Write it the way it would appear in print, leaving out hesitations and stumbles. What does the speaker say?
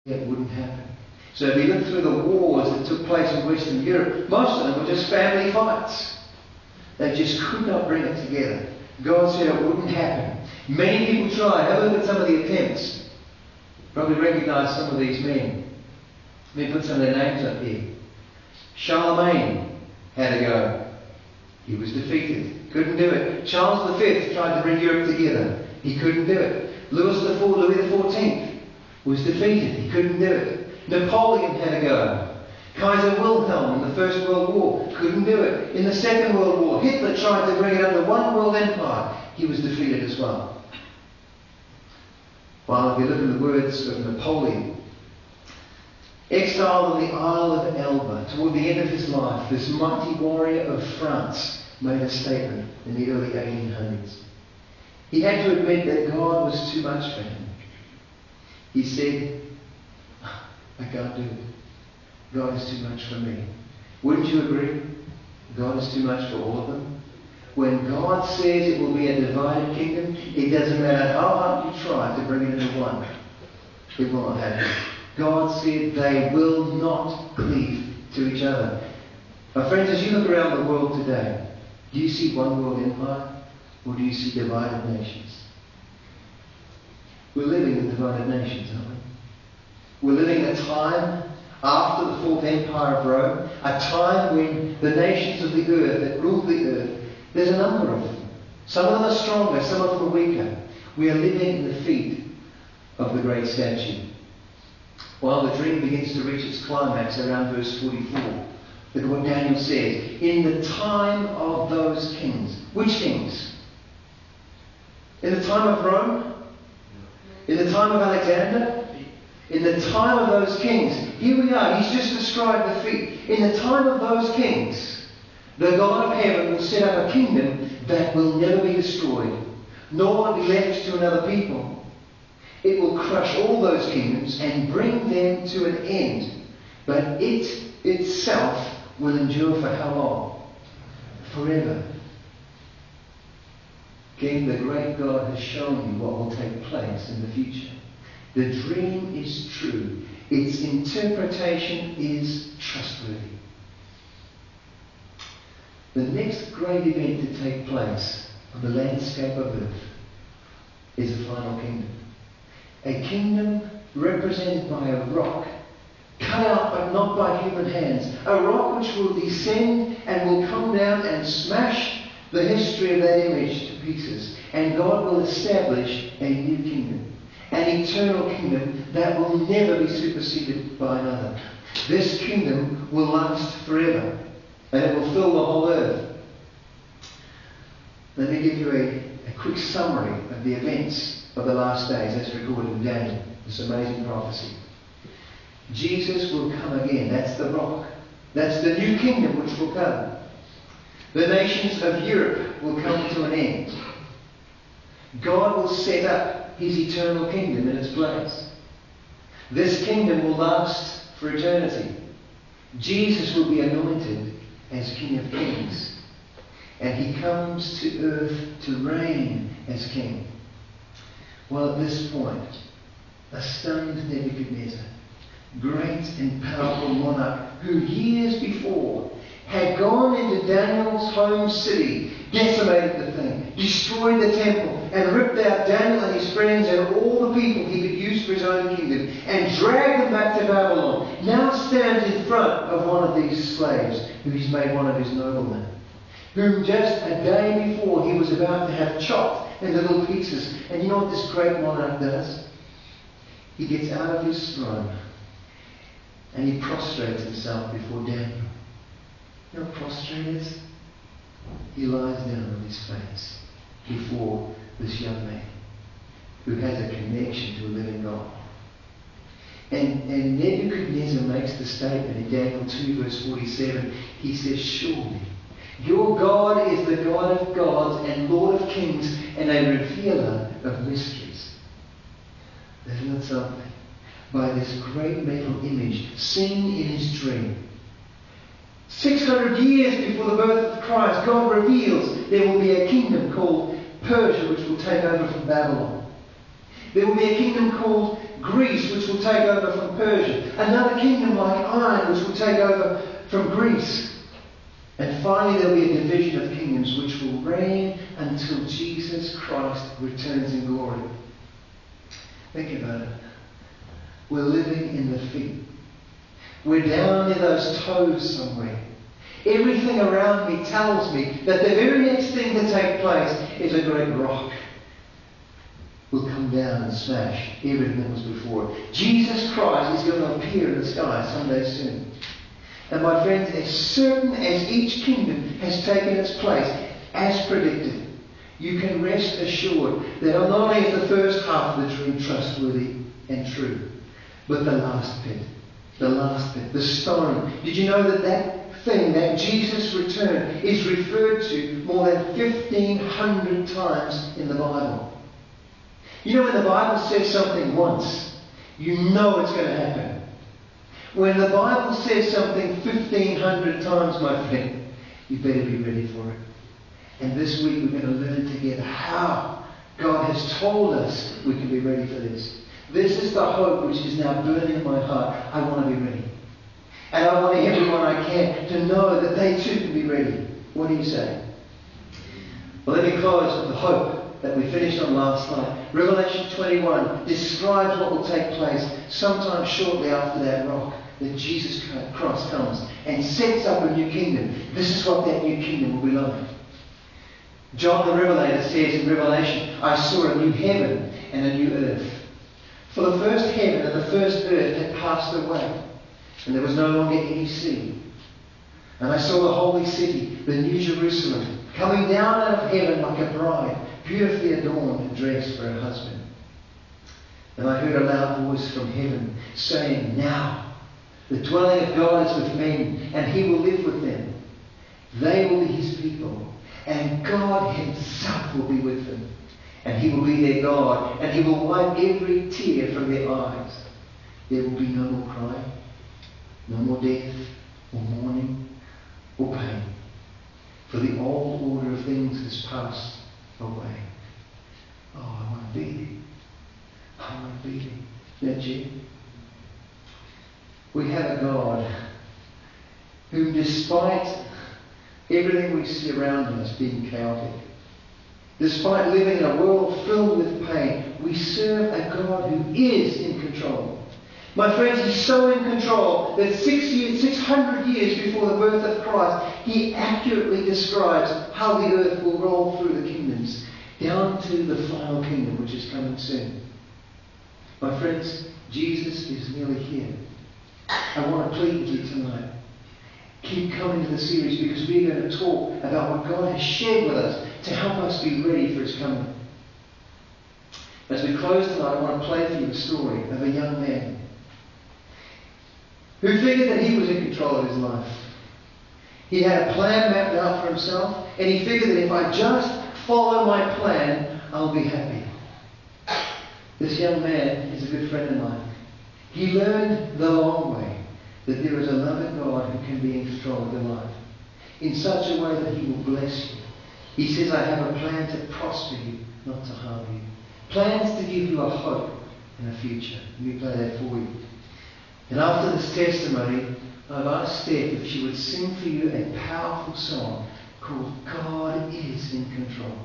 it wouldn't happen. So if you look through the wars that took place in Western Europe, most of them were just family fights. They just could not bring it together. God said it wouldn't happen. Many people tried. Have a look at some of the attempts. Probably recognise some of these men. Let me put some of their names up here. Charlemagne had a go. He was defeated. Couldn't do it. Charles V tried to bring Europe together. He couldn't do it. Louis XIV was defeated. He couldn't do it. Napoleon had a go. Kaiser Wilhelm in the First World War couldn't do it. In the Second World War, Hitler tried to bring it under one world empire. He was defeated as well. While if you look at the words of Napoleon, exiled on the Isle of Elba toward the end of his life, this mighty warrior of France made a statement in the early 1800s. He had to admit that God was too much for him. He said, I can't do it. God is too much for me. Wouldn't you agree? God is too much for all of them. When God says it will be a divided kingdom, it doesn't matter how hard you try to bring it into one. It will not happen. God said they will not cleave to each other. My friends, as you look around the world today, do you see one world empire or do you see divided nations? We're living in divided nations, aren't we? We're living in a time after the Fourth Empire of Rome, a time when the nations of the earth that ruled the earth, there's a number of them. Some of them are stronger, some of them are weaker. We are living in the feet of the great statue. While the dream begins to reach its climax around verse 44, look at what Daniel says. In the time of those kings. Which kings? In the time of Rome? In the time of Alexander? In the time of those kings. Here we are. He's just described the feet. In the time of those kings, the God of heaven will set up a kingdom that will never be destroyed, nor will it be left to another people. It will crush all those kingdoms and bring them to an end. But it itself will endure for how long? Forever. King, the great God has shown you what will take place in the future. The dream is true. Its interpretation is trustworthy. The next great event to take place on the landscape of earth is the final kingdom. A kingdom represented by a rock, cut out but not by human hands. A rock which will descend and will come down and smash the history of that image to pieces. And God will establish a new kingdom. An eternal kingdom that will never be superseded by another. This kingdom will last forever. And it will fill the whole earth. Let me give you a quick summary of the events of the last days as recorded in Daniel. This amazing prophecy. Jesus will come again. That's the rock. That's the new kingdom which will come. The nations of Europe will come to an end. God will set up his eternal kingdom in its place. This kingdom will last for eternity. Jesus will be anointed as King of Kings. And he comes to earth to reign as King. Well, at this point, a stunned Nebuchadnezzar, great and powerful monarch, who years before had gone into Daniel's home city, decimated the thing, destroyed the temple, and ripped out Daniel and his friends and all the people he could use for his own kingdom, and dragged them back to Babylon, now stands in front of one of these slaves, who he's made one of his noblemen, whom just a day before he was about to have chopped into little pieces. And you know what this great monarch does? He gets out of his throne and he prostrates himself before Daniel. You know what prostrate is? He lies down on his face before this young man who has a connection to a living God. And Nebuchadnezzar makes the statement in Daniel 2 verse 47. He says, surely your God is the God of gods and Lord of kings and a revealer of mysteries. Isn't it something? By this great metal image seen in his dream. 600 years before the birth of Christ, God reveals there will be a kingdom called Persia which will take over from Babylon. There will be a kingdom called Greece, which will take over from Persia. Another kingdom like Iron, which will take over from Greece. And finally there will be a division of kingdoms which will reign until Jesus Christ returns in glory. Think about it. We're living in the feet. We're down near those toes somewhere. Everything around me tells me that the very next thing to take place is a great rock will come down and smash everything that was before it. Jesus Christ is going to appear in the sky someday soon. And my friends, as certain as each kingdom has taken its place, as predicted, you can rest assured that not only is the first half of the dream trustworthy and true, but the last bit, the stone. Did you know that thing, that Jesus' return, is referred to more than 1,500 times in the Bible? You know, when the Bible says something once, you know it's going to happen. When the Bible says something 1,500 times, my friend, you better be ready for it. And this week we're going to learn together how God has told us we can be ready for this. This is the hope which is now burning in my heart. I want to be ready. And I want everyone I can to know that they too can be ready. What do you say? Well, let me close with the hope that we finished on last night. Revelation 21 describes what will take place sometime shortly after that rock, that Jesus Christ comes and sets up a new kingdom. This is what that new kingdom will be like. John the Revelator says in Revelation, I saw a new heaven and a new earth. For the first heaven and the first earth had passed away, and there was no longer any sea. And I saw the holy city, the new Jerusalem, coming down out of heaven like a bride, beautifully adorned and dressed for her husband. And I heard a loud voice from heaven saying, now the dwelling of God is with men, and he will live with them. They will be his people, and God himself will be with them. And he will be their God, and he will wipe every tear from their eyes. There will be no more crying, no more death, or mourning, or pain. For the old order of things has passed away. Oh, I want to be there. I want to be there. Don't you? We have a God who, despite everything we see around us being chaotic, despite living in a world filled with pain, we serve a God who is in control. My friends, he's so in control that 600 years before the birth of Christ, he accurately describes how the earth will roll through the kingdoms, down to the final kingdom which is coming soon. My friends, Jesus is nearly here. I want to plead with you tonight. Keep coming to the series, because we're going to talk about what God has shared with us to help us be ready for his coming. As we close tonight, I want to play for you a story of a young man who figured that he was in control of his life. He had a plan mapped out for himself, and he figured that if I just follow my plan, I'll be happy. This young man is a good friend of mine. He learned the long way that there is a loving God who can be in control of your life in such a way that he will bless you. He says, I have a plan to prosper you, not to harm you. Plans to give you a hope and a future. Let me play that for you. And after this testimony, I've asked Steph if she would sing for you a powerful song called God is in Control.